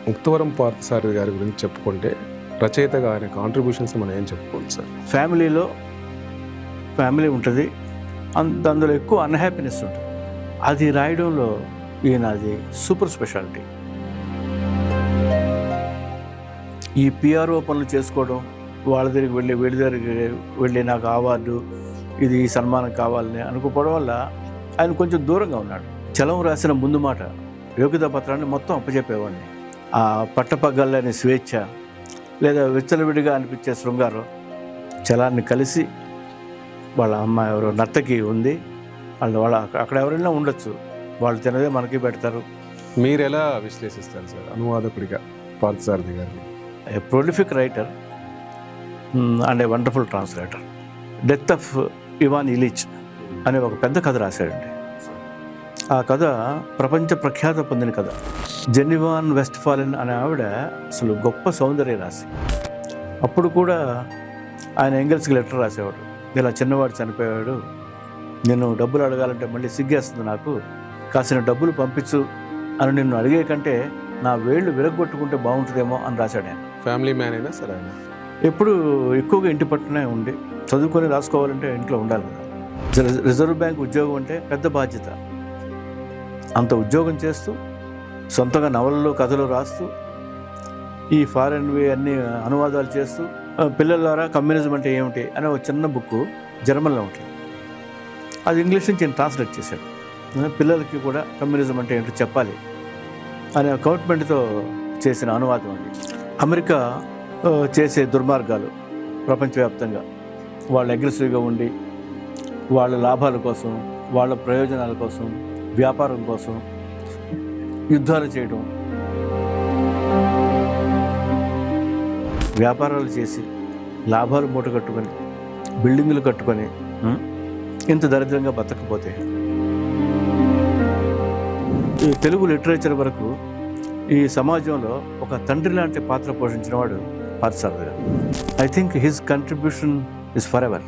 ముక్తవరం పార్థసారథి గారి గురించి చెప్పుకుంటే రచయితగా ఆయన కాంట్రిబ్యూషన్స్ మనం ఏం చెప్పుకోవచ్చు సార్? ఫ్యామిలీ ఉంటుంది, అందులో ఎక్కువ అన్హ్యాపీనెస్ ఉంటుంది. అది రాయడంలో ఈయనది సూపర్ స్పెషాలిటీ. ఈ పిఆర్ఓ పనులు చేసుకోవడం, వాళ్ళ దగ్గరికి వెళ్ళి వీడి దగ్గరికి వెళ్ళి నాకు అవార్డు ఇది ఈ సన్మానం కావాలని అనుకోవడం వల్ల ఆయన కొంచెం దూరంగా ఉన్నాడు. చలం రాసిన ముందు మాట యోగ్యతా పత్రాన్ని మొత్తం అప్పచెప్పేవాడిని. ఆ పట్టపగ్గాలని స్వేచ్ఛ లేదా విచ్చలవిడిగా అనిపించే శృంగారం, చలాన్ని కలిసి వాళ్ళ అమ్మ ఎవరో నర్తకి ఉంది, వాళ్ళ అక్కడ ఎవరైనా ఉండొచ్చు, వాళ్ళు తినదే మనకి పెడతారు. మీరు ఎలా విశ్లేషిస్తారు సార్ అనువాదకుడిగా పార్థసారథి గారిని? A prolific writer and a wonderful translator. Death of Ivan Ilyich అనే ఒక పెద్ద కథ రాశాడండి. ఆ కథ ప్రపంచ ప్రఖ్యాత పొందిన కథ. జెన్నివాన్ వెస్ట్ఫాలెన్ అనే ఆవిడ అసలు గొప్ప సౌందర్య రాసి. అప్పుడు కూడా ఆయన ఎంగెల్స్కి లెటర్ రాసేవాడు, ఇలా చిన్నవాడు చనిపోయాడు, నేను డబ్బులు అడగాలంటే మళ్ళీ సిగ్గేస్తుంది నాకు, కాసిన డబ్బులు పంపించు అని నిన్ను అడిగే కంటే నా వేళ్ళు విరగొట్టుకుంటే బాగుంటుందేమో అని రాశాడు ఆయన. ఫ్యామిలీ మ్యాన్ అయినా సరే ఆయన ఎప్పుడు ఎక్కువగా ఇంటి పట్టునే ఉండి చదువుకొని రాసుకోవాలంటే ఇంట్లో ఉండాలి కదా. రిజర్వ్ బ్యాంక్ ఉద్యోగం అంటే పెద్ద బాధ్యత. అంత ఉద్యోగం చేస్తూ సొంతంగా నవలలు కథలు రాస్తూ ఈ ఫారెన్వి అన్ని అనువాదాలు చేస్తూ పిల్లల ద్వారా కమ్యూనిజం అంటే ఏమిటి అనే ఒక చిన్న బుక్ జర్మన్లో ఉంటుంది, అది ఇంగ్లీష్ నుంచి నేను ట్రాన్స్లేట్ చేశాడు. పిల్లలకి కూడా కమ్యూనిజం అంటే ఏంటో చెప్పాలి అనే కమిట్మెంట్తో చేసిన అనువాదం అది. అమెరికా చేసే దుర్మార్గాలు ప్రపంచవ్యాప్తంగా వాళ్ళు అగ్రెసివ్గా ఉండి వాళ్ళ లాభాల కోసం, వాళ్ళ ప్రయోజనాల కోసం, వ్యాపారం కోసం యుద్ధాలు చేయడం, వ్యాపారాలు చేసి లాభాలు మూట కట్టుకొని బిల్డింగులు కట్టుకొని ఇంత దరిద్రంగా బతకపోతే ఈ తెలుగు లిటరేచర్ వరకు ఈ సమాజంలో ఒక తండ్రి లాంటి పాత్ర పోషించిన వాడు పార్థసారథి గారు. I think his contribution is for ever.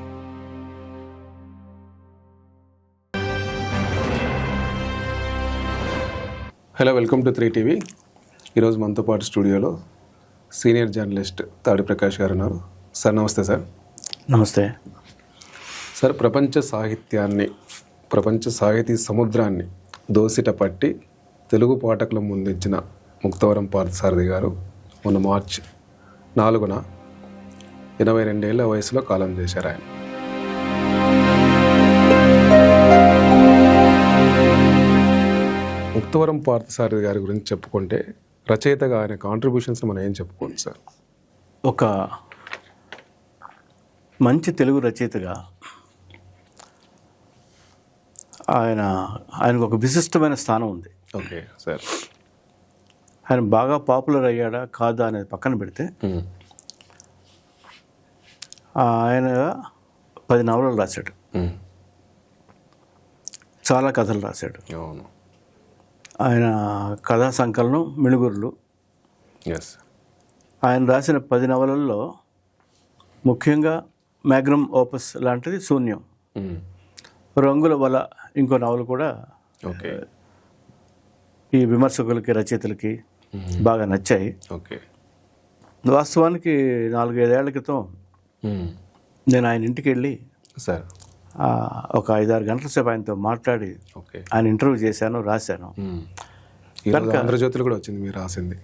Hello, welcome to 3 TV. ఈరోజు మనతో పాటు స్టూడియోలో సీనియర్ జర్నలిస్ట్ తాడి ప్రకాష్ గారు ఉన్నారు. సార్ నమస్తే. సార్ నమస్తే. సార్, ప్రపంచ సాహితీ సముద్రాన్ని దోసిట పట్టి తెలుగు పాఠకుల ముందుంచిన ముక్తవరం పార్థసారథి గారు మొన్న మార్చ్ 4న 82 ఏళ్ల వయసులో కాలం చేశారు. ఆయన ముక్తవరం పార్థసారథి గారి గురించి చెప్పుకుంటే రచయితగా ఆయన కాంట్రిబ్యూషన్స్ మనం ఏం చెప్పుకోవచ్చు సార్? ఒక మంచి తెలుగు రచయితగా ఆయనకు ఒక విశిష్టమైన స్థానం ఉంది. Okay sir. ఆయన బాగా పాపులర్ అయ్యాడా కాదా అనేది పక్కన పెడితే ఆయన 10 నవలలు రాశాడు, చాలా కథలు రాశాడు. అవును. ఆయన కథా సంకలనం మిణుగురులు. ఆయన రాసిన 10 నవలల్లో ముఖ్యంగా మ్యాగ్నమ్ ఓపస్ లాంటిది శూన్యం, రంగుల వల ఇంకో నవల కూడా ఈ విమర్శకులకి రచయితలకి బాగా నచ్చాయి. వాస్తవానికి 4-5 ఏళ్ల క్రితం నేను ఆయన ఇంటికి వెళ్ళి సార్ ఒక 5-6 గంటల సేపు ఆయనతో మాట్లాడి ఆయన ఇంటర్వ్యూ చేశాను, రాశాను. ఆంధ్రజ్యోతిలో కూడా వచ్చింది మీరు రాసింది.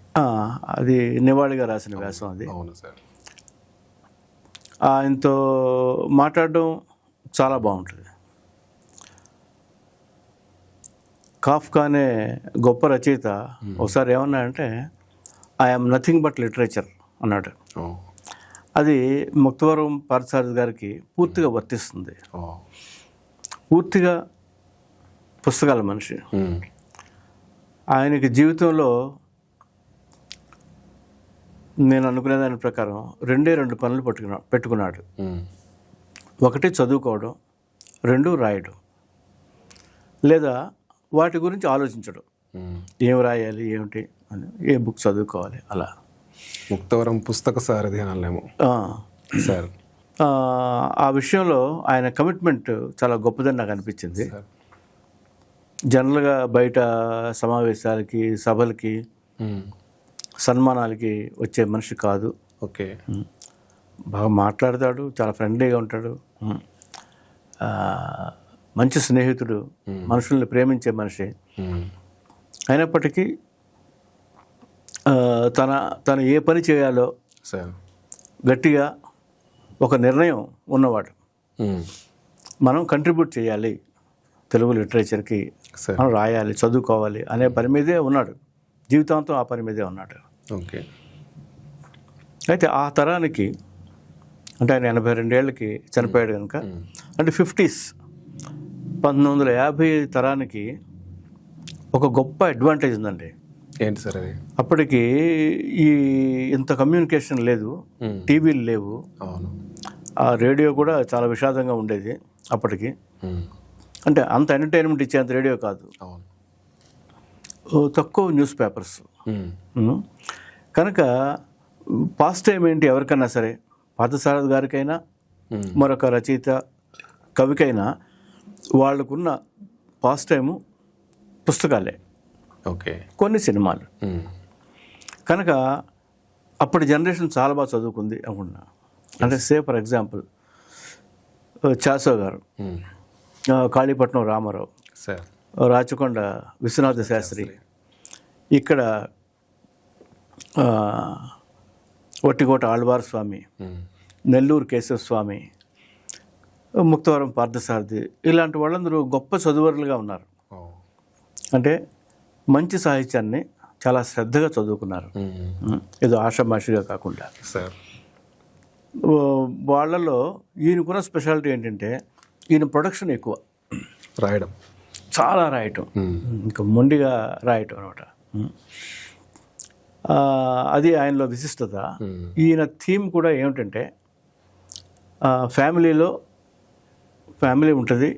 అది నివాళిగా రాసిన వ్యాసం అది. అవును సార్. ఆయనతో మాట్లాడడం చాలా బాగుంటుంది. కాఫ్కా అనే గొప్ప రచయిత ఒకసారి ఏమన్నాడంటే ఐఎమ్ నథింగ్ బట్ లిటరేచర్ అన్నాడు. అది ముక్తవరం పార్థసారథి గారికి పూర్తిగా వర్తిస్తుంది. పూర్తిగా పుస్తకాల మనిషి. ఆయనకి జీవితంలో నేను అనుకునే దాని ప్రకారం 2 పనులు పెట్టుకున్నాడు. 1 చదువుకోవడం, 2 రాయడం, లేదా వాటి గురించి ఆలోచించడం. ఏం రాయాలి, ఏమిటి అని, ఏ బుక్ చదువుకోవాలి, అలా. ముక్తవరం పుస్తక సారథి అనలేము సార్. ఆ విషయంలో ఆయన కమిట్మెంట్ చాలా గొప్పదని నాకు అనిపించింది. జనరల్గా బయట సమావేశాలకి, సభలకి సన్మానాలకి వచ్చే మనిషి కాదు. ఓకే. బాగా మాట్లాడతాడు, చాలా ఫ్రెండ్లీగా ఉంటాడు, ఆ, మంచి స్నేహితుడు, మనుషుల్ని ప్రేమించే మనిషి. అయినప్పటికీ తను ఏ పని చేయాలో సార్ గట్టిగా ఒక నిర్ణయం ఉన్నవాడు. మనం కంట్రిబ్యూట్ చేయాలి తెలుగు లిటరేచర్కి, సార్. మనం రాయాలి, చదువుకోవాలి అనే పని మీదే ఉన్నాడు. జీవితాంతం ఆ పని మీదే ఉన్నాడు. ఓకే. అయితే ఆ తరానికి, అంటే ఆయన 82 ఏళ్ళకి చనిపోయాడు కనుక, అంటే 50s 1950 తరానికి ఒక గొప్ప అడ్వాంటేజ్ ఉందండి. ఏంటి సార్ అది? అప్పటికి ఈ ఇంత కమ్యూనికేషన్ లేదు, టీవీలు లేవు, అవును. ఆ రేడియో కూడా చాలా విషాదంగా ఉండేది అప్పటికి. అంటే అంత ఎంటర్టైన్మెంట్ ఇచ్చేంత రేడియో కాదు, అవును. తక్కువ న్యూస్ పేపర్స్. కనుక పాస్ట్ టైం ఏంటి ఎవరికైనా సరే, పార్థసారథి గారికైనా మరొక రచయిత కవికైనా వాళ్ళకున్న పాస్ట్ టైము పుస్తకాలే, ఓకే, కొన్ని సినిమాలు. కనుక అప్పటి జనరేషన్ చాలా బాగా చదువుకుంది అనుకుంటున్నా. అంటే ఫర్ ఎగ్జాంపుల్ చాసో గారు, కాళీపట్నం రామారావు, సార్, రాచకొండ విశ్వనాథ శాస్త్రి, ఇక్కడ ఒట్టికోట ఆళ్వార్ స్వామి, నెల్లూరు కేశవ స్వామి, ముక్తవరం పార్థసారథి, ఇలాంటి వాళ్ళందరూ గొప్ప చదువరులుగా ఉన్నారు. అంటే మంచి సాహిత్యాన్ని చాలా శ్రద్ధగా చదువుకున్నారు, ఏదో ఆషామాషిగా కాకుండా. సార్, వాళ్ళలో ఈయనకున్న స్పెషాలిటీ ఏంటంటే ఈయన ప్రొడక్షన్ ఎక్కువ, రాయడం, చాలా రాయటం, ఇంకా మొండిగా రాయటం అనమాట. అది ఆయనలో విశిష్టత. ఈయన థీమ్ కూడా ఏమిటంటే ఫ్యామిలీ ఉంటుంది,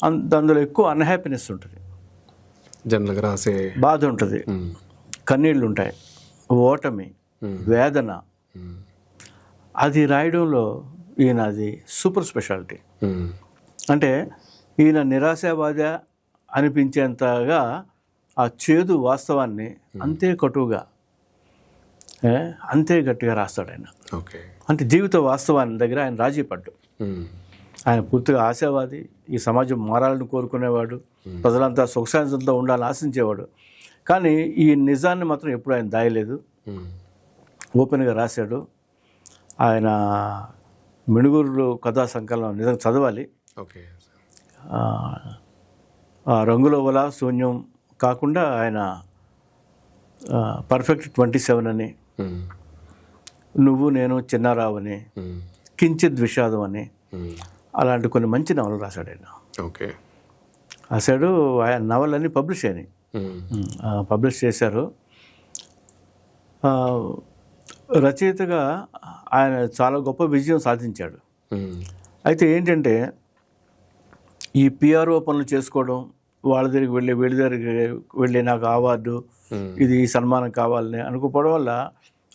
అందులో ఎక్కువ అన్హ్యాపీనెస్ ఉంటుంది, జనరల్గా రాసే బాధ ఉంటుంది, కన్నీళ్ళు ఉంటాయి, ఓటమి, వేదన. అది రాయడంలో ఈయన అది సూపర్ స్పెషాలిటీ. అంటే ఈయన నిరాశావాద అనిపించేంతగా ఆ చేదు వాస్తవాన్ని అంతే కటువుగా, అంతే గట్టిగా రాస్తాడు ఆయన. ఓకే. అంటే జీవిత వాస్తవాన్ని దగ్గర ఆయన రాజీ పడ్డు. ఆయన పూర్తిగా ఆశావాది, ఈ సమాజం మారాలని కోరుకునేవాడు, ప్రజలంతా సుఖశాంతితో ఉండాలని ఆశించేవాడు. కానీ ఈ నిజాన్ని మాత్రం ఎప్పుడు ఆయన దాయలేదు, ఓపెన్గా రాశాడు. ఆయన మిణుగురు కథా సంకలనం నిజంగా చదవాలి. ఓకే. రంగుల వల శూన్యం కాకుండా ఆయన పర్ఫెక్ట్ 27 అని, నువ్వు నేను చిన్నారావు అని, కించిత్ విషాదం అని, అలాంటి కొన్ని మంచి నవలు రాశాడు ఆయన. ఓకే. రాశాడు. ఆయన నవలన్నీ పబ్లిష్ అయినాయి, పబ్లిష్ చేశారు. రచయితగా ఆయన చాలా గొప్ప విజయం సాధించాడు. అయితే ఏంటంటే ఈ పిఆర్ఓ పనులు చేసుకోవడం, వాళ్ళ దగ్గరికి వెళ్ళి వీళ్ళ దగ్గరికి వెళ్ళి నాకు అవార్డు, ఇది ఈ సన్మానం కావాలని అనుకోవడం వల్ల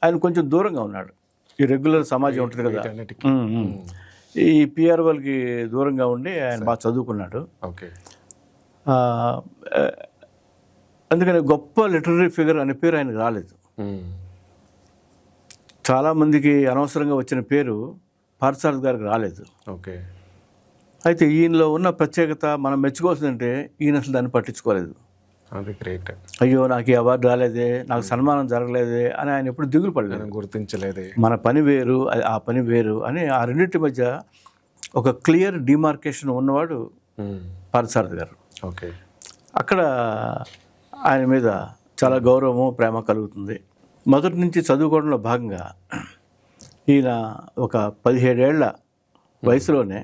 ఆయన కొంచెం దూరంగా ఉన్నాడు. ఈ రెగ్యులర్ సమాజం ఉంటుంది కదా, ఈ పిఆర్ఓలకి దూరంగా ఉండి ఆయన బాగా చదువుకున్నాడు. ఓకే. అందుకని గొప్ప లిటరరీ ఫిగర్ అనే పేరు ఆయనకు రాలేదు. చాలామందికి అనవసరంగా వచ్చిన పేరు పార్థసారథి గారికి రాలేదు. ఓకే. అయితే ఈయనలో ఉన్న ప్రత్యేకత మనం మెచ్చుకోవాల్సిందంటే ఈయన అసలు దాన్ని పట్టించుకోలేదు. అది గ్రేట్. అయ్యో నాకు ఈ అవార్డు రాలేదే, నాకు సన్మానం జరగలేదే అని ఆయన ఎప్పుడు దిగులు పడలేదు, గుర్తించలేదే. మన పని వేరు, ఆ పని వేరు అని ఆ రెండింటి మధ్య ఒక క్లియర్ డిమార్కేషన్ ఉన్నవాడు పార్థసారథి గారు. ఓకే. అక్కడ ఆయన మీద చాలా గౌరవము, ప్రేమ కలుగుతుంది. మొదటి నుంచి చదువుకోవడంలో భాగంగా ఈయన ఒక 17 ఏళ్ల వయసులోనే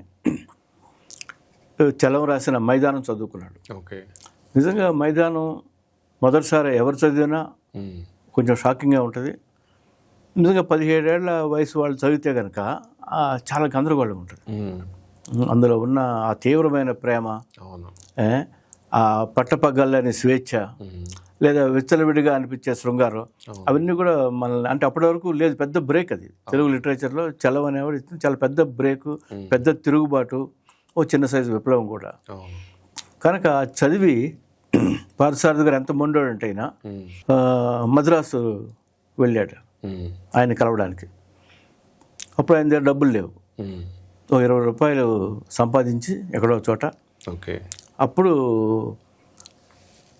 చలం రాసిన మైదానం చదువుకున్నాడు. ఓకే. నిజంగా మైదానం మొదటిసారి ఎవరు చదివినా కొంచెం షాకింగ్గా ఉంటుంది. నిజంగా 17 ఏళ్ల వయసు వాళ్ళు చదివితే కనుక చాలా గందరగోళం ఉంటుంది. అందులో ఉన్న ఆ తీవ్రమైన ప్రేమ, ఆ పట్టపగలని స్వేచ్ఛ, లేదా విచ్చలవిడిగా అనిపించే శృంగారం, అవన్నీ కూడా మనల్ని, అంటే అప్పటి వరకు లేదు, పెద్ద బ్రేక్ అది తెలుగు లిటరేచర్లో. చలం అనేవాడు చాలా పెద్ద బ్రేక్, పెద్ద తిరుగుబాటు, ఓ చిన్న సైజు విప్లవం కూడా. కనుక చదివి పార్థసారథి గారు ఎంత మొండోడంటే అయినా మద్రాసు వెళ్ళాడు ఆయన కలవడానికి. అప్పుడు ఆయన దగ్గర డబ్బులు లేవు. ఓ 20 రూపాయలు సంపాదించి ఎక్కడో చోట ఓకే. అప్పుడు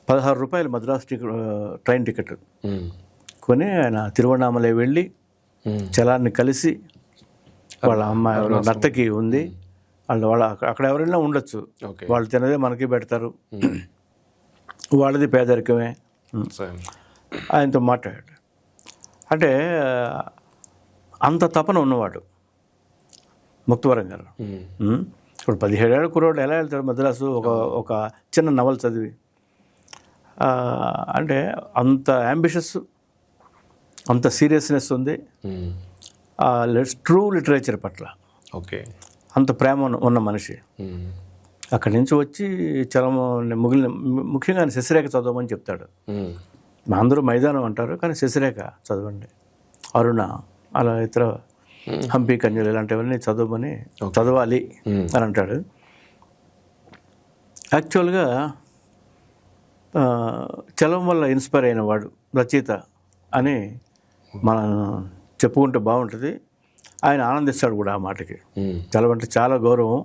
16 రూపాయలు మద్రాసు ట్రైన్ టికెట్ కొని ఆయన తిరువణామలై వెళ్ళి చలాన్ని కలిసి వాళ్ళ అమ్మాయి నర్తకి ఉంది, వాళ్ళ అక్కడ ఎవరైనా ఉండొచ్చు, వాళ్ళు తినదే మనకి పెడతారు, వాళ్ళది పేదరికమే. ఆయనతో మాట్లాడాడు. అంటే అంత తపన ఉన్నవాడు ముక్తవరం గారు. ఇప్పుడు 17 ఏళ్ళ కుర్రోడు ఎలా వెళ్తాడు మద్రాసు ఒక చిన్న నవల చదివి? అంటే అంత అంబిషస్, అంత సీరియస్నెస్ ఉంది ట్రూ లిటరేచర్ పట్ల. ఓకే. అంత ప్రేమ ఉన్న మనిషి. అక్కడి నుంచి వచ్చి చలము మిగిలిన ముఖ్యంగా ఆయన శశిరేఖ చదవమని చెప్తాడు. అందరూ మైదానం అంటారు, కానీ శశిరేఖ చదవండి, అరుణ, అలా ఇతర హంపి కన్యలు ఇలాంటివన్నీ చదవాలి అని అంటాడు. యాక్చువల్గా చలం వల్ల ఇన్స్పైర్ అయిన వాడు రచయిత అని మనం చెప్పుకుంటే బాగుంటుంది. ఆయన ఆనందిస్తాడు కూడా ఆ మాటకి. చలం అంటే చాలా గౌరవం.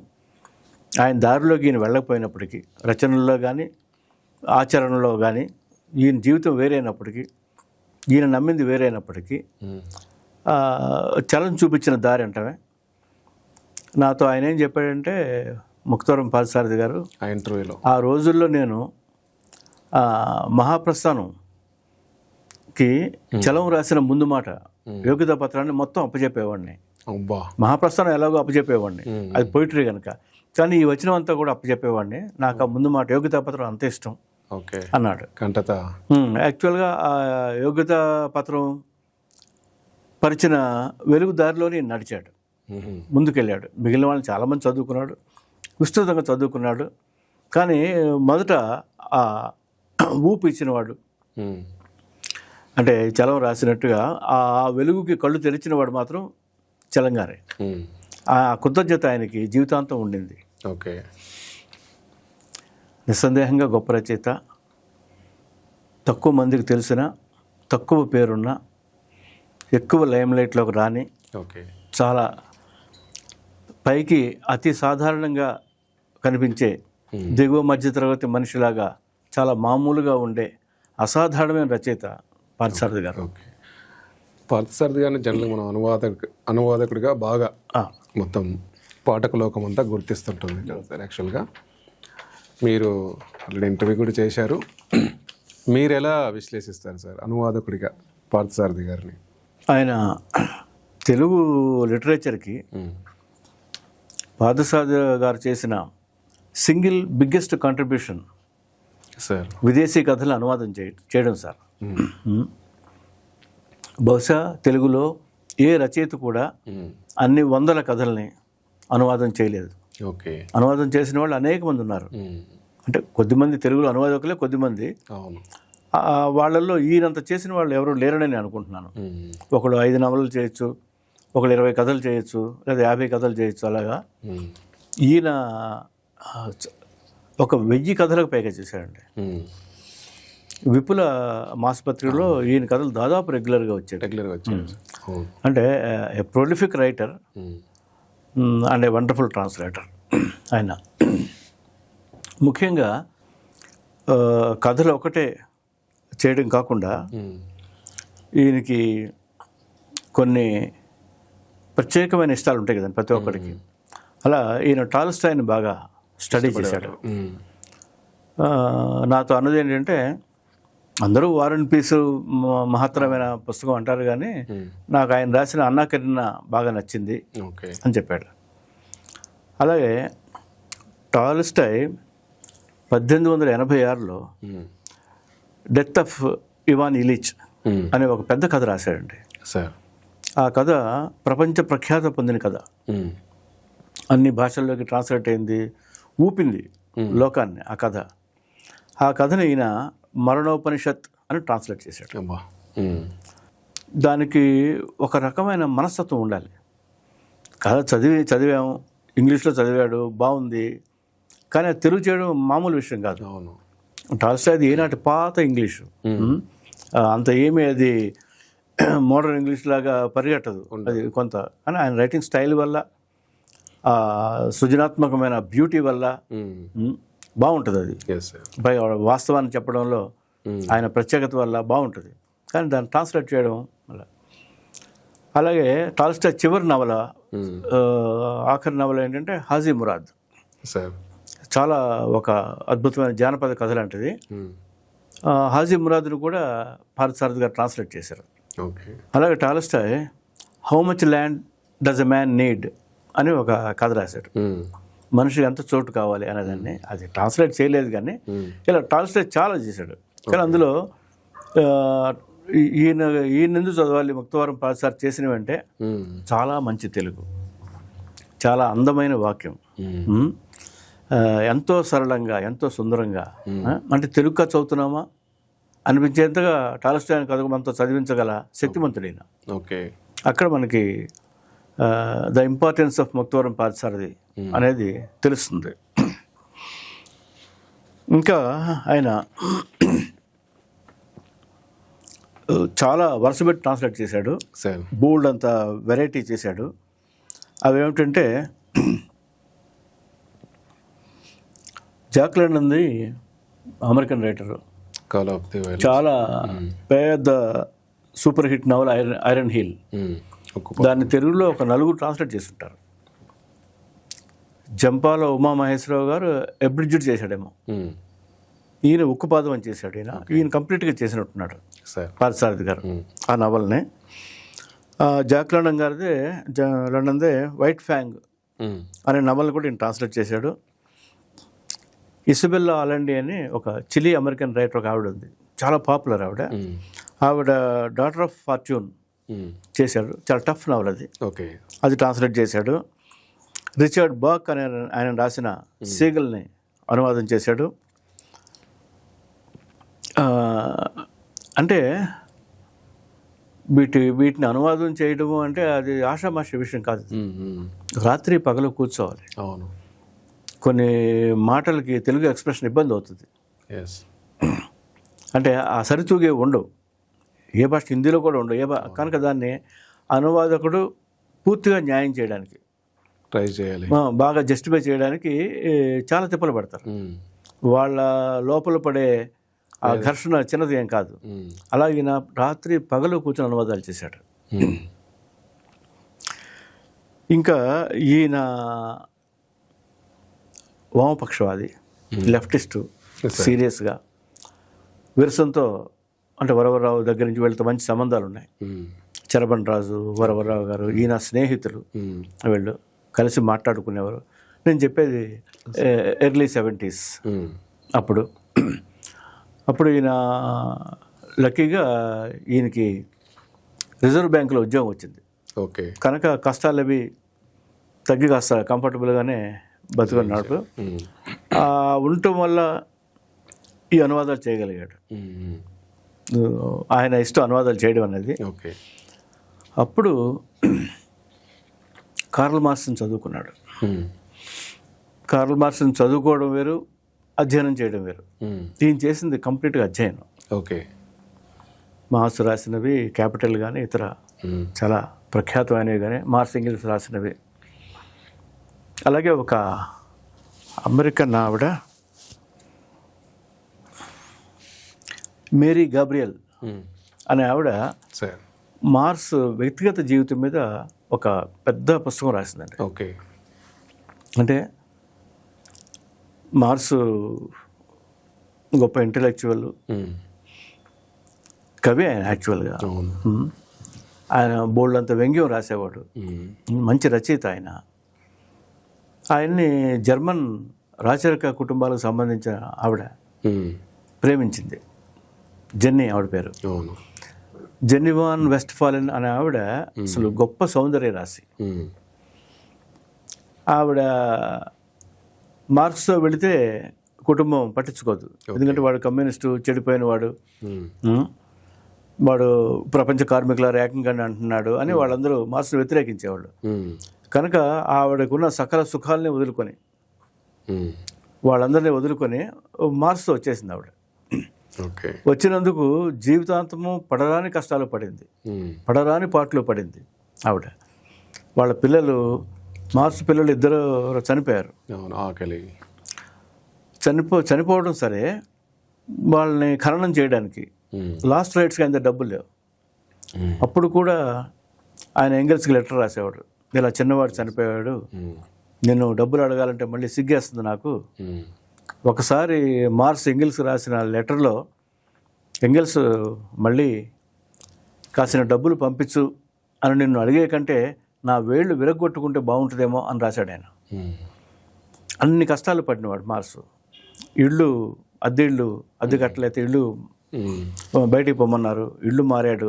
ఆయన దారిలోకి ఈయన వెళ్ళకపోయినప్పటికీ, రచనల్లో కానీ ఆచరణలో కానీ ఈయన జీవితం వేరైనప్పటికీ, ఈయన నమ్మింది వేరైనప్పటికీ చలం చూపించిన దారి అంటమే. నాతో ఆయన ఏం చెప్పాడంటే, ముక్తవరం పార్థసారథి గారు ఆ ఇంటర్వ్యూలో, ఆ రోజుల్లో నేను మహాప్రస్థానంకి చలం రాసిన ముందు మాట యోగ్యతా పత్రాన్ని మొత్తం అప్పచెప్పేవాడిని. మహాప్రస్థానం ఎలాగో అప్పచెప్పేవాడిని, అది పోయిటరీ కనుక, కానీ ఈ వచనం అంతా కూడా అప్పచెప్పేవాడిని. నాకు ఆ ముందు మాట యోగ్యతా పత్రం అంత ఇష్టం అన్నాడు. యాక్చువల్గా ఆ యోగ్యతా పత్రం పరిచిన వెలుగు దారిలోనే నడిచాడు, ముందుకెళ్ళాడు. మిగిలిన వాళ్ళని చాలామంది చదువుకున్నాడు, విస్తృతంగా చదువుకున్నాడు. కానీ మొదట ఆ ఊపు ఇచ్చినవాడు, అంటే చలం రాసినట్టుగా ఆ వెలుగుకి కళ్ళు తెరిచినవాడు మాత్రం చలంగారే. ఆ కృతజ్ఞత ఆయనకి జీవితాంతం ఉండింది. ఓకే. నిస్సందేహంగా గొప్ప రచయిత. తక్కువ మందికి తెలిసిన, తక్కువ పేరున్న, ఎక్కువ లైమ్లైట్లోకి రాని, చాలా పైకి అతి సాధారణంగా కనిపించే దిగువ మధ్యతరగతి మనిషిలాగా చాలా మామూలుగా ఉండే అసాధారణమైన రచయిత పార్థసారథి గారు. పార్థసారథి గారిని జనరల్గా మనం అనువాదకుడిగా బాగా మొత్తం పాఠక లోకం అంతా గుర్తిస్తుంటుంది సార్. యాక్చువల్గా మీరు ఆల్రెడీ ఇంటర్వ్యూ కూడా చేశారు. మీరు ఎలా విశ్లేషిస్తారు సార్ అనువాదకుడిగా పార్థసారథి గారిని? ఆయన తెలుగు లిటరేచర్కి పార్థసారథి గారు చేసిన సింగిల్ బిగ్గెస్ట్ కాంట్రిబ్యూషన్ సార్ విదేశీ కథలు అనువాదం చేయడం సార్. బహుశా తెలుగులో ఏ రచయిత కూడా అన్ని వందల కథల్ని అనువాదం చేయలేదు. ఓకే. అనువాదం చేసిన వాళ్ళు అనేక మంది ఉన్నారు. అంటే కొద్దిమంది తెలుగులో అనువాదకులే, కొద్దిమంది. వాళ్ళల్లో ఈయనంత చేసిన వాళ్ళు ఎవరు లేరని నేను అనుకుంటున్నాను. ఒకడు 5 నవలలు చేయొచ్చు, ఒకడు 20 కథలు చేయొచ్చు, లేదా 50 కథలు చేయొచ్చు. అలాగా ఈయన ఒక 1000 కథలకు పైగా చేశాడండి. విపుల మాసపత్రికలో ఈయన కథలు దాదాపు రెగ్యులర్గా వచ్చాయి. అంటే a prolific writer and a wonderful translator ఆయన. ముఖ్యంగా కథలు ఒకటే చేయడం కాకుండా ఈయనకి కొన్ని ప్రత్యేకమైన ఇష్టాలు ఉంటాయి కదండి ప్రతి ఒక్కరికి. అలా ఈయన టాల్స్టాయ్ని బాగా స్టడీ చేశాడు. నాతో అన్నది ఏంటంటే, అందరూ వార్ అండ్ పీస్ మహత్తరమైన పుస్తకం అంటారు, కానీ నాకు ఆయన రాసిన అన్నా కరీనా బాగా నచ్చింది అని చెప్పాడు. అలాగే టాల్స్టాయ్ 1886లో డెత్ ఆఫ్ ఇవాన్ ఇలిచ్ అనే ఒక పెద్ద కథ రాశాడండి సార్. ఆ కథ ప్రపంచ ప్రఖ్యాత పొందిన కథ, అన్ని భాషల్లోకి ట్రాన్స్లేట్ అయింది, ఊపింది లోకాన్ని ఆ కథ. ఆ కథని ఈయన మరణోపనిషత్ అని ట్రాన్స్లేట్ చేశాడు. దానికి ఒక రకమైన మనస్తత్వం ఉండాలి. కథ చదివాము, ఇంగ్లీష్లో చదివాడు, బాగుంది, కానీ అది తెలుగు చేయడం మామూలు విషయం కాదు. టాల్స్టాయ్ ఏనాటి పాత ఇంగ్లీషు, అంత ఏమీ అది మోడర్న్ ఇంగ్లీష్ లాగా పరిగెట్టదు అది కొంత. కానీ ఆయన రైటింగ్ స్టైల్ వల్ల, ఆ సృజనాత్మకమైన బ్యూటీ వల్ల బాగుంటుంది అది. పైగా వాస్తవాన్ని చెప్పడంలో ఆయన ప్రత్యేకత వల్ల బాగుంటుంది. కానీ దాన్ని ట్రాన్స్లేట్ చేయడం వల్ల. అలాగే టాల్స్టాయ్ చివరి నవల, ఆఖరి నవల ఏంటంటే హాజీ మురాద్. చాలా ఒక అద్భుతమైన జానపద కథ లాంటిది. హాజీ మురాద్ను కూడా పార్థసారథి గారు ట్రాన్స్లేట్ చేశారు. అలాగే Tolstoy how much land does a man need అని ఒక కథ రాశాడు. మనిషికి ఎంత చోటు కావాలి అనేదాన్ని. అది ట్రాన్స్లేట్ చేయలేదు కానీ ఇలా టాల్స్టాయ్ చాలా చేశాడు. కానీ అందులో ఈయనెందుకు చదవాలి ముక్తవరం పార్థసారథి చేసినవంటే చాలా మంచి తెలుగు, చాలా అందమైన వాక్యం, ఎంతో సరళంగా, ఎంతో సుందరంగా. అంటే తెలుగు కథ చదువుతున్నామా అనిపించేంతగా టాల్స్టాయ్ కథ మనతో చదివించగల శక్తిమంతుడైన. అక్కడ మనకి ద ఇంపార్టెన్స్ ఆఫ్ ముక్తవరం పార్థసారథి అనేది తెలుస్తుంది. ఇంకా ఆయన చాలా వరుసపెట్టి ట్రాన్స్లేట్ చేశాడు, బోల్డ్ అంత వెరైటీ చేశాడు. అవి ఏమిటంటే జాక్ లండన్ ఉంది అమెరికన్ రైటరు, చాలా పెద్ద సూపర్ హిట్ నవల ఐరన్ హీల్. దాన్ని తెలుగులో ఒక 4 ట్రాన్స్లేట్ చేస్తుంటారు. జంపాల ఉమామహేశ్వరరావు గారు ఎబ్రిడ్జ్డ్ చేశాడేమో, ఈయన ఉక్కుపాదం అని చేశాడు. ఈయన కంప్లీట్గా చేసినట్టున్నాడు పార్థసారథి గారు ఆ నవల్ని. జాక్ లండన్ గారిదే, లండన్దే వైట్ ఫ్యాంగ్ అనే నవల్ని కూడా ఈయన ట్రాన్స్లేట్ చేశాడు. ఇసబెల్లా ఆలండి అని ఒక చిలీ అమెరికన్ రైటర్ ఒక ఆవిడ ఉంది, చాలా పాపులర్ ఆవిడ. ఆవిడ డాటర్ ఆఫ్ ఫార్చ్యూన్ చేశాడు, చాలా టఫ్ నవల్ అది. అది ట్రాన్స్లేట్ చేశాడు. రిచర్డ్ బాక్ అనే ఆయన రాసిన సీగల్ని అనువాదం చేశాడు. అంటే వీటిని అనువాదం చేయడము అంటే అది ఆషామాషి విషయం కాదు. రాత్రి పగలు కూర్చోవాలి. కొన్ని మాటలకి తెలుగు ఎక్స్ప్రెషన్ ఇబ్బంది అవుతుంది. అంటే ఆ సరితూగే ఉండవు, ఏ భాష హిందీలో కూడా ఉండవు. కనుక దాన్ని అనువాదకుడు పూర్తిగా న్యాయం చేయడానికి ట్రై చేయాలి, బాగా జస్టిఫై చేయడానికి చాలా తిప్పలు పడతారు. వాళ్ళ లోపల పడే ఆ ఘర్షణ చిన్నది ఏం కాదు. అలాగే రాత్రి పగలు కూర్చొని అనువాదాలు చేశాడు. ఇంకా ఈయన వామపక్షవాది, లెఫ్టిస్టు, సీరియస్గా విరసంతో అంటే వరవరరావు దగ్గర నుంచి వీళ్ళతో మంచి సంబంధాలు ఉన్నాయి. చరబన్ రాజు, వరవరరావు గారు ఈయన స్నేహితులు, వీళ్ళు కలిసి మాట్లాడుకునేవారు. నేను చెప్పేది ఎర్లీ 70s. అప్పుడు ఈయన లక్కీగా ఈయనకి రిజర్వ్ బ్యాంకులో ఉద్యోగం వచ్చింది. కనుక కష్టాలు అవి తగ్గి కాస్త కంఫర్టబుల్గానే బతుకున్నాడు. ఉండటం వల్ల ఈ అనువాదాలు చేయగలిగాడు. ఆయన ఇష్టం అనువాదాలు చేయడం అనేది. అప్పుడు కార్ల్ మార్క్స్ని చదువుకున్నాడు. కార్ల్ మార్క్స్ని చదువుకోవడం వేరు, అధ్యయనం చేయడం వేరు. ఈయన చేసింది కంప్లీట్గా అధ్యయనం. మార్క్స్ రాసినవి క్యాపిటల్ కానీ ఇతర చాలా ప్రఖ్యాతమైనవి కానీ మార్క్స్ ఇంగ్లీష్ రాసినవి. అలాగే ఒక అమెరికన్ ఆవిడ మేరీ గాబ్రియల్ అనే ఆవిడ మార్క్స్ వ్యక్తిగత జీవితం మీద ఒక పెద్ద పుస్తకం రాసిందండి. అంటే మార్క్స్ గొప్ప ఇంటలెక్చువల్ కవి ఆయన. యాక్చువల్గా ఆయన బోల్డ్ అంత వ్యంగ్యం రాసేవాడు, మంచి రచయిత ఆయన. ఆయన్ని జర్మన్ రాచరిక కుటుంబాలకు సంబంధించిన ఆవిడ ప్రేమించింది. జెన్నీ ఆవిడ పేరు. జెన్నీ వాన్ వెస్ట్ఫాలెన్ అనే ఆవిడ అసలు గొప్ప సౌందర్య రాశి. ఆవిడ మార్క్స్తో వెళితే కుటుంబం పట్టించుకోదు, ఎందుకంటే వాడు కమ్యూనిస్టు, చెడిపోయిన వాడు, వాడు ప్రపంచ కార్మికుల ర్యాకింగ్ అంటున్నాడు అని వాళ్ళందరూ మార్క్స్ని వ్యతిరేకించేవాళ్ళు. కనుక ఆవిడకున్న సకల సుఖాలని వదులుకొని, వాళ్ళందరినీ వదులుకొని మార్క్స్తో వచ్చేసింది ఆవిడ. ఓకే. వచ్చినందుకు జీవితాంతము పడరాని కష్టాలు పడింది, పడరాని పాటలు పడింది ఆవిడ. వాళ్ళ పిల్లలు మార్క్స్ పిల్లలు ఇద్దరు చనిపోయారు. అవును, ఆకలి. చనిపోవడం సరే, వాళ్ళని ఖననం చేయడానికి లాస్ట్ రైట్స్కి ఆయన డబ్బులు లేవు. అప్పుడు కూడా ఆయన ఎంగెల్స్కి లెటర్ రాసేవాడు, ఇలా చిన్నవాడు చనిపోయాడు, నేను డబ్బులు అడగాలంటే మళ్ళీ సిగ్గేస్తుంది నాకు. ఒకసారి మార్క్స్ ఎంగెల్స్కి రాసిన లెటర్లో ఎంగెల్స్ మళ్ళీ కాసిన డబ్బులు పంపించు అని నిన్ను అడిగే కంటే నా వేళ్ళు విరగొట్టుకుంటే బాగుంటుందేమో అని రాశాడు ఆయన. అన్ని కష్టాలు పడినవాడు మార్క్స్. ఇళ్ళు అద్దె కట్టలేతే ఇళ్ళు బయటికి పొమ్మన్నారు, ఇళ్ళు మారాడు.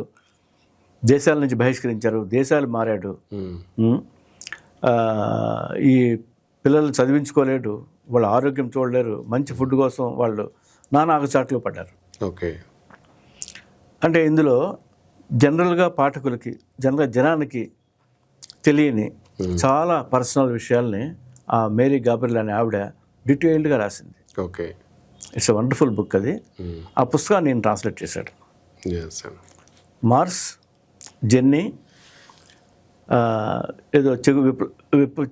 దేశాల నుంచి బహిష్కరించారు, దేశాలు మారాడు. ఈ పిల్లలు చదివించుకోలేడు, వాళ్ళ ఆరోగ్యం చూడలేరు, మంచి ఫుడ్ కోసం వాళ్ళు నానా ఆగచాట్లు పడ్డారు. ఓకే. అంటే ఇందులో జనరల్గా పాఠకులకి, జనానికి తెలియని చాలా పర్సనల్ విషయాల్ని ఆ మేరీ గాబ్రియల్ అనే ఆవిడ డీటెయిల్డ్గా రాసింది. Okay. It's a wonderful book అది. ఆ పుస్తకాన్ని నేను ట్రాన్స్లేట్ చేశాడు. మార్స్, జెన్నీ, ఏదో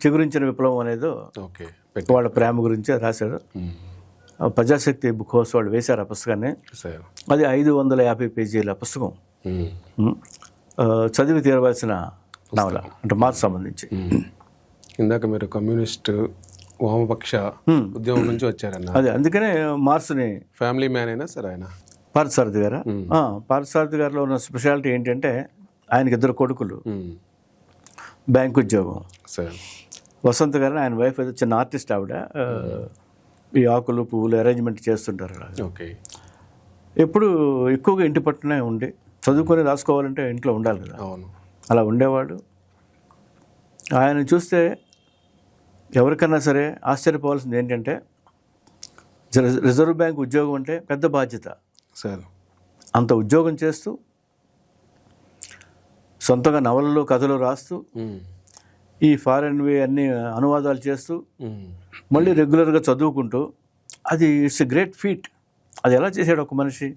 చిగురించిన విప్లవం అనేదో వాళ్ళ ప్రేమ గురించి రాశాడు. ప్రజాశక్తి బుక్ హౌస్ వాళ్ళు వేశారు ఆ పుస్తకాన్ని. అది 550 పేజీల పుస్తకం. చదివి తీరవలసిన నవల, అంటే మార్క్స్ సంబంధించి. ఇందాక మీరు కమ్యూనిస్ట్ వామపక్ష ఉద్యమం నుంచి వచ్చారన్న, అదే అందుకనే మార్క్స్ని ఫ్యామిలీ మ్యాన్ అయినా సార్ ఆయన పార్థసారథి గారు. పార్థసారథి గారిలో ఉన్న స్పెషాలిటీ ఏంటంటే ఆయనకి 2 కొడుకులు, బ్యాంక్ ఉద్యోగం. వసంత్ గారు ఆయన వైఫ్ ఏదో చిన్న ఆర్టిస్ట్ ఆవిడ, ఈ ఆకులు పువ్వులు అరేంజ్మెంట్ చేస్తుంటారు. ఓకే. ఎప్పుడు ఎక్కువగా ఇంటి పట్టునే ఉండి చదువుకొని రాసుకోవాలంటే ఇంట్లో ఉండాలి కదా. అవును, అలా ఉండేవాడు. ఆయన చూస్తే ఎవరికన్నా సరే ఆశ్చర్యపోవాల్సింది ఏంటంటే, రిజర్వ్ బ్యాంక్ ఉద్యోగం అంటే పెద్ద బాధ్యత సార్. అంత ఉద్యోగం చేస్తూ సొంతంగా నవలలు కథలు రాస్తూ ఈ ఫారెన్వి అన్ని అనువాదాలు చేస్తూ మళ్ళీ రెగ్యులర్గా చదువుకుంటూ, అది ఇట్స్ ఎ గ్రేట్ ఫీట్. అది ఎలా చేశాడు ఒక మనిషి,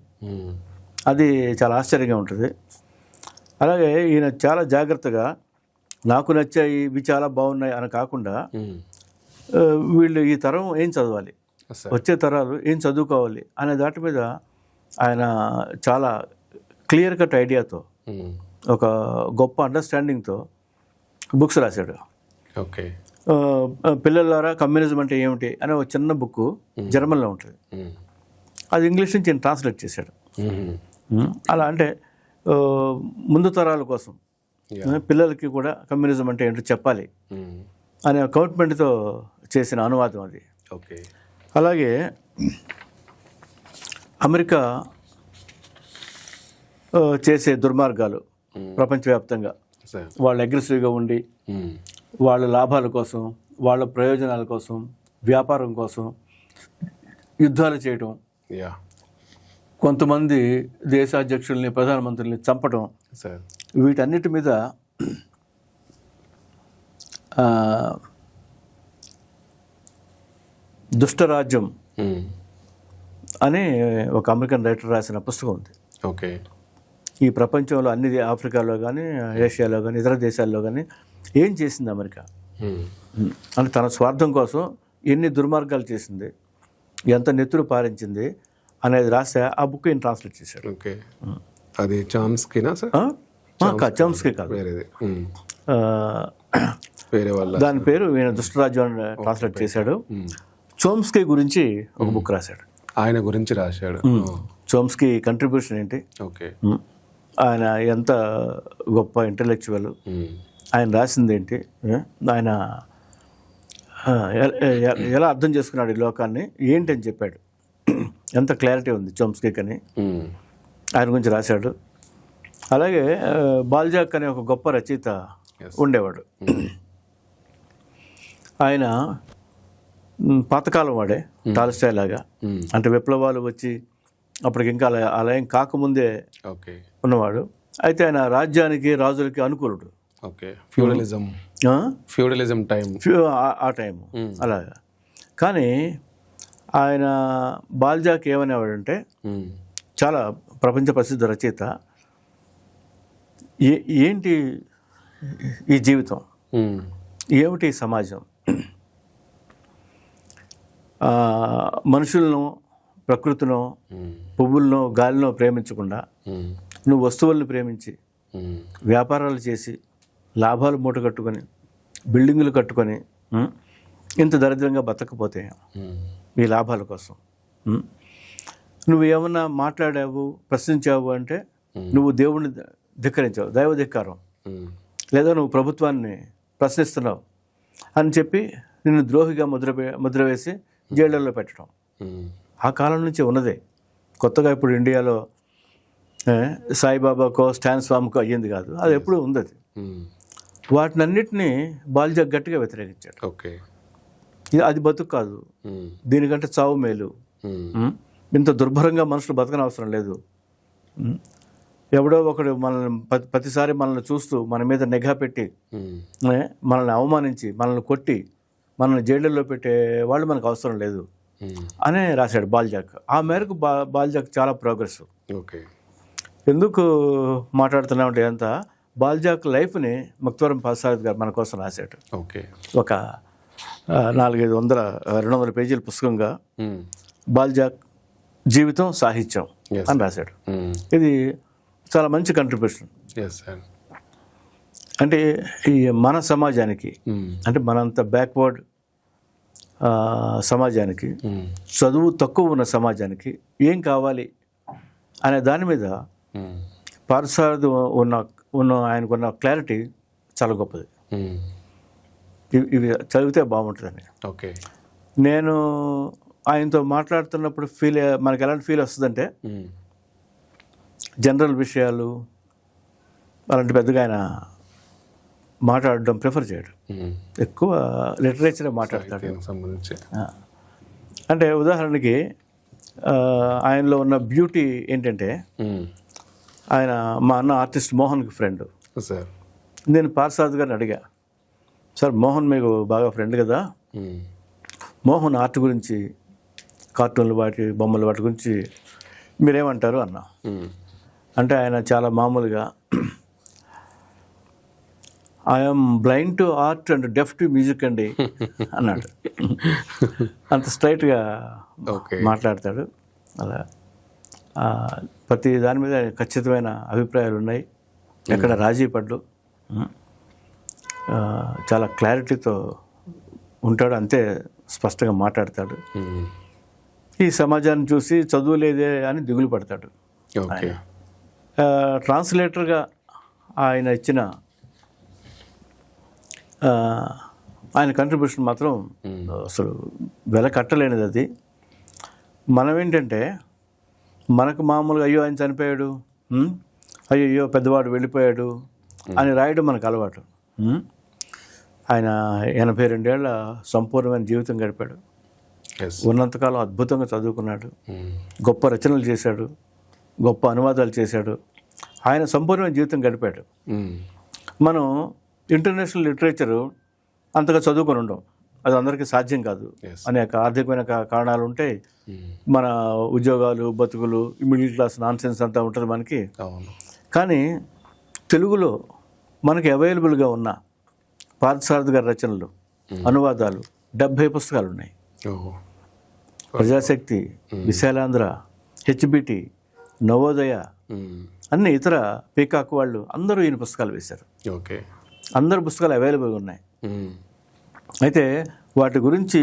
అది చాలా ఆశ్చర్యంగా ఉంటుంది. అలాగే ఈయన చాలా జాగ్రత్తగా నాకు నచ్చాయి, ఇవి చాలా బాగున్నాయి అని కాకుండా, వీళ్ళు ఈ తరం ఏం చదవాలి, వచ్చే తరాలు ఏం చదువుకోవాలి అనే దాటి మీద ఆయన చాలా క్లియర్ కట్ ఐడియాతో, ఒక గొప్ప అండర్స్టాండింగ్తో బుక్స్ రాశాడు. ఓకే. పిల్లలారా కమ్యూనిజం అంటే ఏమిటి అనే ఒక చిన్న బుక్ జర్మన్లో ఉంటుంది. అది ఇంగ్లీష్ నుంచి నేను ట్రాన్స్లేట్ చేశాడు. అలా అంటే ముందు తరాల కోసం పిల్లలకి కూడా కమ్యూనిజం అంటే ఏంటో చెప్పాలి అనే కమిట్మెంట్తో చేసిన అనువాదం అది. ఓకే. అలాగే అమెరికా చేసే దుర్మార్గాలు ప్రపంచవ్యాప్తంగా, వాళ్ళు అగ్రెసివ్గా ఉండి వాళ్ళ లాభాల కోసం, వాళ్ళ ప్రయోజనాల కోసం, వ్యాపారం కోసం యుద్ధాలు చేయటం, కొంతమంది దేశాధ్యక్షుల్ని, ప్రధానమంత్రుల్ని చంపడం, వీటన్నిటి మీద దుష్టరాజ్యం అని ఒక అమెరికన్ రైటర్ రాసిన పుస్తకం ఉంది. ఓకే. ఈ ప్రపంచంలో అన్ని ఆఫ్రికాలో కానీ, ఏషియాలో కానీ, ఇతర దేశాల్లో కానీ ఏం చేసింది అమెరికా అంటే తన స్వార్థం కోసం ఎన్ని దుర్మార్గాలు చేసింది, ఎంత నెత్తురు పారించింది అనేది రాస్తే ఆ బుక్ ఈయన ట్రాన్స్లేట్ చేశాడు. ఓకే. అది చామ్స్కీనా సార్? చామ్స్కీ కాదు, వేరే వాళ్ళ. దాని పేరు ఈయన దుష్టరాజ్యం అని ట్రాన్స్లేట్ చేశాడు. చోమ్స్కీ గురించి ఒక బుక్ రాశాడు, ఆయన గురించి రాశాడు. చోమ్స్కీ కంట్రిబ్యూషన్ ఏంటి, ఓకే, ఆయన ఎంత గొప్ప ఇంటలెక్చువల్, ఆయన రాసింది ఏంటి, ఆయన ఎలా అర్థం చేసుకున్నాడు ఈ లోకాన్ని ఏంటి అని చెప్పాడు. ఎంత క్లారిటీ ఉంది చోమ్స్కీకి అని ఆయన గురించి రాశాడు. అలాగే బాల్జాక్ అనే ఒక గొప్ప రచయిత ఉండేవాడు. ఆయన పాతకాలం వాడే, టాల్స్టాయ్ లాగా. అంటే విప్లవాలు వచ్చి అప్పటికి ఇంకా అలా ఏం కాకముందే ఉన్నవాడు. అయితే ఆయన రాజ్యానికి, రాజులకి అనుకూలుడు. ఓకే. ఫ్యూడలిజం టైం, ఆ టైము అలాగా. కానీ ఆయన బాల్జాక్ ఏమనేవాడంటే, చాలా ప్రపంచ ప్రసిద్ధ రచయిత. ఏంటి ఈ జీవితం, ఏమిటి ఈ సమాజం, మనుషులను, ప్రకృతినో, పువ్వులను, గాలినో ప్రేమించకుండా నువ్వు వస్తువులను ప్రేమించి వ్యాపారాలు చేసి లాభాలు మూట కట్టుకొని బిల్డింగులు కట్టుకొని ఇంత దరిద్రంగా బతకపోతే ఈ లాభాల కోసం నువ్వు ఏమన్నా మాట్లాడావు, ప్రశ్నించావు అంటే నువ్వు దేవుణ్ణి ధిక్కరించావు, దైవ ధిక్కారం, లేదా నువ్వు ప్రభుత్వాన్ని ప్రశ్నిస్తున్నావు అని చెప్పి నిన్ను ద్రోహిగా ముద్ర వేసి జైళ్ళల్లో పెట్టడం ఆ కాలం నుంచి ఉన్నదే. కొత్తగా ఇప్పుడు ఇండియాలో సాయిబాబాకో స్టాన్ స్వామికో అయ్యింది కాదు, అది ఎప్పుడూ ఉంది. అది వాటినన్నిటినీ బాల్జాక్ గట్టిగా వ్యతిరేకించాడు. ఓకే, అది బతుకు కాదు, దీనికంటే చావు మేలు, ఇంత దుర్భరంగా మనుషులు బతకని అవసరం లేదు. ఎవడో ఒకడు మనల్ని ప్రతిసారి మనల్ని చూస్తూ మన మీద నిఘా పెట్టి మనల్ని అవమానించి మనల్ని కొట్టి మనల్ని జైళ్ళల్లో పెట్టే వాళ్ళు మనకు అవసరం లేదు అనే రాశాడు బాల్జాక్. ఆ మేరకు బాల్జాక్ చాలా ప్రోగ్రెస్. ఓకే, ఎందుకు మాట్లాడుతున్నామంటే అంతా బాల్జాక్ లైఫ్ని ముక్తవరం పార్సారథి గారు మన కోసం రాశాడు. ఓకే, ఒక 200 పేజీల పుస్తకంగా బాల్జాక్ జీవితం సాహిత్యం అని రాశాడు. ఇది చాలా మంచి కంట్రిబ్యూషన్. అంటే ఈ మన సమాజానికి, అంటే మనంత బ్యాక్వర్డ్ సమాజానికి, చదువు తక్కువ ఉన్న సమాజానికి ఏం కావాలి అనే దాని మీద పార్సారథి ఉన్న ఆయనకున్న క్లారిటీ చాలా గొప్పది. ఇవి చదివితే బాగుంటుందని. ఓకే, నేను ఆయనతో మాట్లాడుతున్నప్పుడు మనకి ఎలాంటి ఫీల్ వస్తుందంటే జనరల్ విషయాలు అలాంటి పెద్దగా ఆయన మాట్లాడడం ప్రిఫర్ చేయడు, ఎక్కువ లిటరేచరే మాట్లాడతాడు. అంటే ఉదాహరణకి ఆయనలో ఉన్న బ్యూటీ ఏంటంటే, ఆయన మా అన్న ఆర్టిస్ట్ మోహన్కి ఫ్రెండ్. నేను పార్సారథి గారిని అడిగా, సార్ మోహన్ మీకు బాగా ఫ్రెండ్ కదా, మోహన్ ఆర్ట్ గురించి, కార్టూన్లు బొమ్మలు వాటి గురించి మీరేమంటారు అన్నా. అంటే ఆయన చాలా మామూలుగా I'm blind to art and deaf to music అండి అన్నాడు. అంత స్ట్రైట్గా మాట్లాడతాడు. అలా ప్రతి దాని మీద ఖచ్చితమైన అభిప్రాయాలు ఉన్నాయి, ఎక్కడ రాజీ పడ్డు, చాలా క్లారిటీతో ఉంటాడు, అంతే స్పష్టంగా మాట్లాడతాడు. ఈ సమాజాన్ని చూసి చదువు లేదే అని దిగులు పడతాడు. ట్రాన్స్లేటర్గా ఆయన ఇచ్చిన ఆయన కంట్రిబ్యూషన్ మాత్రం అసలు వెల కట్టలేనిది. అది మనం ఏంటంటే మనకు మామూలుగా అయ్యో ఆయన చనిపోయాడు, అయ్యో పెద్దవాడు వెళ్ళిపోయాడు అని రాయడం మనకు అలవాటు. ఆయన 82 ఏళ్ల సంపూర్ణమైన జీవితం గడిపాడు. ఉన్నంతకాలం అద్భుతంగా చదువుకున్నాడు, గొప్ప రచనలు చేశాడు, గొప్ప అనువాదాలు చేశాడు. ఆయన సంపూర్ణమైన జీవితం గడిపాడు. మనం ఇంటర్నేషనల్ లిటరేచరు అంతగా చదువుకొని ఉండం, అది అందరికీ సాధ్యం కాదు. అనేక ఆర్థికమైన కారణాలు ఉంటాయి, మన ఉద్యోగాలు, బతుకులు, మిడిల్ క్లాస్ నాన్సెన్స్ అంతా ఉంటుంది మనకి. కానీ తెలుగులో మనకి అవైలబుల్గా ఉన్న పార్థసారథి గారి రచనలు, అనువాదాలు 70 పుస్తకాలు ఉన్నాయి. ప్రజాశక్తి, విశాలాంధ్ర, హెచ్బిటి, నవోదయ, అన్ని ఇతర పీకాక్ వాళ్ళు అందరూ ఈయన పుస్తకాలు వేశారు. అందరు పుస్తకాలు అవైలబుల్గా ఉన్నాయి. అయితే వాటి గురించి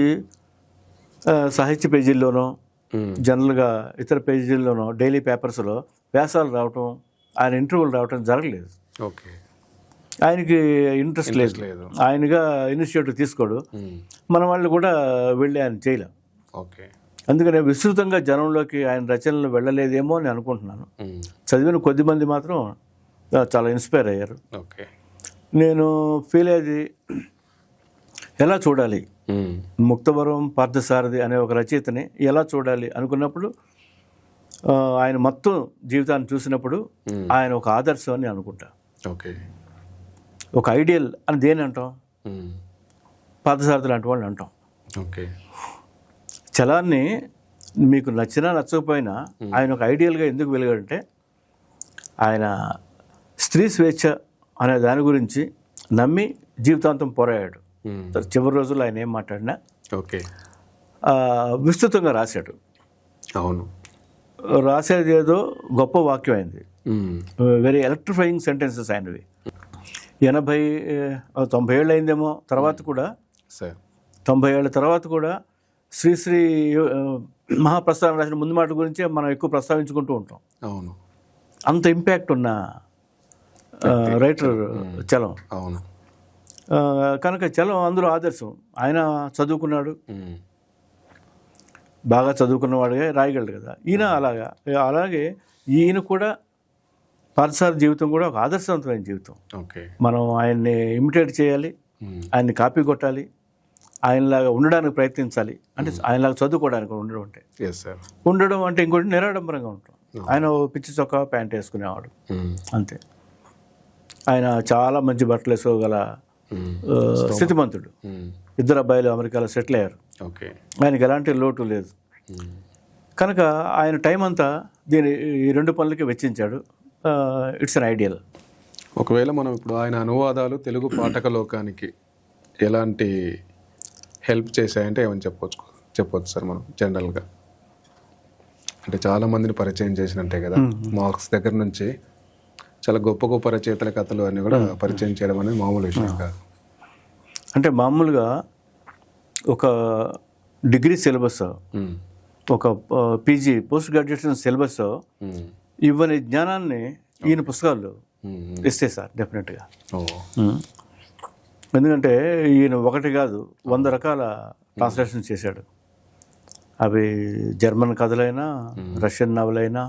సాహిత్య పేజీల్లోనో, జనరల్గా ఇతర పేజీల్లోనో, డైలీ పేపర్స్లో వ్యాసాలు రావటం, ఆయన ఇంటర్వ్యూలు రావటం జరగలేదు. ఆయనకి ఇంట్రెస్ట్ లేదు, ఆయనగా ఇనిషియేటివ్ తీసుకోడు. మన వాళ్ళు కూడా వెళ్ళి ఆయన చేయలేం. అందుకనే విస్తృతంగా జనంలోకి ఆయన రచనలు వెళ్ళలేదేమో అని అనుకుంటున్నాను. చదివిన కొద్దిమంది మాత్రం చాలా ఇన్స్పైర్ అయ్యారు. నేను ఫీల్ అయ్యేది, ఎలా చూడాలి ముక్తవరం పార్థసారథి అనే ఒక రచయితని ఎలా చూడాలి అనుకున్నప్పుడు, ఆయన మొత్తం జీవితాన్ని చూసినప్పుడు ఆయన ఒక ఆదర్శం అని అనుకుంటా. ఒక ఐడియల్ అని దేని అంటాం? పార్థసారథి లాంటి వాళ్ళని అంటాం. చలాన్ని మీకు నచ్చినా నచ్చకపోయినా ఆయన ఒక ఐడియల్గా ఎందుకు వెలిగాడంటే ఆయన స్త్రీ స్వేచ్ఛ అనే దాని గురించి నమ్మి జీవితాంతం పోరాడాడు. చివరి రోజుల్లో ఆయన ఏం మాట్లాడినా ఓకే, విస్తృతంగా రాశాడు. అవును, రాసేది ఏదో గొప్ప వాక్యం అయింది. Very electrifying sentences ఆయనవి. 90 ఏళ్ళు అయిందేమో తర్వాత కూడా, సార్ 90 ఏళ్ళ తర్వాత కూడా శ్రీశ్రీ మహాప్రస్థానం రాసిన ముందు మాట గురించే మనం ఎక్కువ ప్రస్తావించుకుంటూ ఉంటాం. అవును, అంత ఇంపాక్ట్ ఉన్న రైటర్ చలం. అవును, కనుక చలం అందులో ఆదర్శం. ఆయన చదువుకున్నాడు, బాగా చదువుకున్నవాడుగా రాయగలడు కదా. ఈయన అలాగే ఈయన కూడా పార్థసారథి జీవితం కూడా ఒక ఆదర్శవంతమైన జీవితం. ఓకే, మనం ఆయన్ని ఇమిటేట్ చేయాలి, ఆయన్ని కాపీ కొట్టాలి, ఆయనలాగా ఉండడానికి ప్రయత్నించాలి. అంటే ఆయనలాగా చదువుకోవడానికి ఉండడం అంటే ఉండడం అంటే ఇంకోటి నిరాడంబరంగా ఉంటాం. ఆయన పిచ్చి చొక్కా ప్యాంట్ వేసుకునేవాడు అంతే. ఆయన చాలా మంచి బట్టలు వేసుకోగల స్థితిమంతుడు. 2 అబ్బాయిలు అమెరికాలో సెటిల్ అయ్యారు. ఆయనకి ఎలాంటి లోటు లేదు. కనుక ఆయన టైం అంతా ఈ 2 పనులకి వెచ్చించాడు. It's an ideal. ఒకవేళ మనం ఇప్పుడు ఆయన అనువాదాలు తెలుగు పాఠక లోకానికి ఎలాంటి హెల్ప్ చేశాయంటే ఏమని చెప్పొచ్చు సార్ మనం జనరల్గా? అంటే చాలా మందిని పరిచయం చేసినట్టే కదా, మార్క్స్ దగ్గర నుంచి చాలా గొప్ప గొప్ప రచయితల కథలు అన్నీ కూడా పరిచయం చేయడం అనేది మామూలు విషయం కాదు. అంటే మామూలుగా ఒక డిగ్రీ సిలబస్, ఒక పీజీ పోస్ట్ గ్రాడ్యుయేషన్ సిలబస్ ఇవ్వని జ్ఞానాన్ని ఈయన పుస్తకాలు ఇస్తే సార్ డెఫినెట్గా. ఎందుకంటే ఈయన ఒకటి కాదు 100 రకాల ట్రాన్స్లేషన్ చేశాడు. అవి జర్మన్ కథలైనా, రష్యన్ నవలైనా,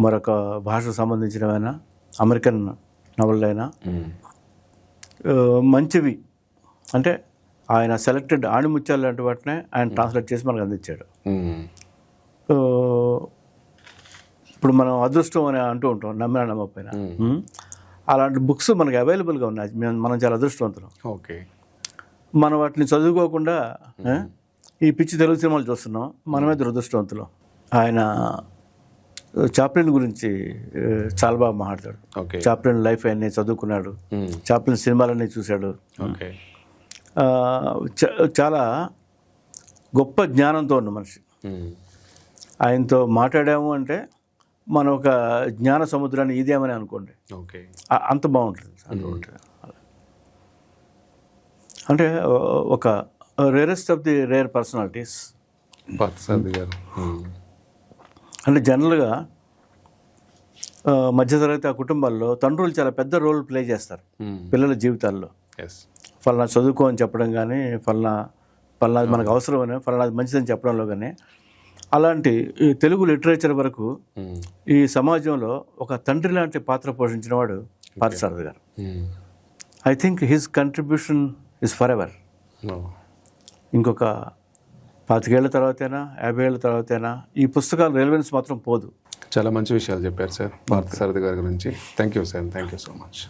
మరొక భాషకు సంబంధించినవైనా, అమెరికన్ నవలైనా మంచివి. అంటే ఆయన సెలెక్టెడ్ ఆణిముత్యాలు లాంటి వాటినే ఆయన ట్రాన్స్లేట్ చేసి మనకు అందించాడు. ఇప్పుడు మనం అదృష్టం అని అంటూ ఉంటాం, నమ్మినా నమ్మకపోయినా. అలాంటి బుక్స్ మనకి అవైలబుల్గా ఉన్నాయి. మనం చాలా అదృష్టవంతులం. ఓకే, మనం వాటిని చదువుకోకుండా ఈ పిచ్చి తెలుగు సినిమాలు చూస్తున్నాం, మనమే దురదృష్టవంతులం. ఆయన చాప్లిన్ గురించి చాలా బాగా మాట్లాడతాడు. చాప్లిన్ లైఫ్ అన్నీ చదువుకున్నాడు, చాప్లిన్ సినిమాలన్నీ చూశాడు. చాలా గొప్ప జ్ఞానంతో ఉన్న మనిషి. ఆయనతో మాట్లాడాము అంటే మనం ఒక జ్ఞాన సముద్రాన్ని ఈదేమని అనుకోండి, అంత బాగుంటుంది. అంటే ఒక rarest of the rare personalities Parthasarathi గారు. అంటే జనరల్గా మధ్యతరగతి ఆ కుటుంబాల్లో తండ్రులు చాలా పెద్ద రోల్ ప్లే చేస్తారు పిల్లల జీవితాల్లో. ఫలానా చదువుకో అని చెప్పడం కానీ, ఫలానాది మనకు అవసరమని, ఫలానాది మంచిదని చెప్పడంలో కానీ. అలాంటి ఈ తెలుగు లిటరేచర్ వరకు ఈ సమాజంలో ఒక తండ్రి లాంటి పాత్ర పోషించిన వాడు పార్థసారథి గారు. I think his contribution is for ever. ఇంకొక 25 ఏళ్ళ తర్వాతైనా 50 ఏళ్ళ తర్వాతైనా ఈ పుస్తకాల రెలవెన్స్ మాత్రం పోదు. చాలా మంచి విషయాలు చెప్పారు సార్ పార్థసారథి గారి గురించి. Thank you sir, thank you so much.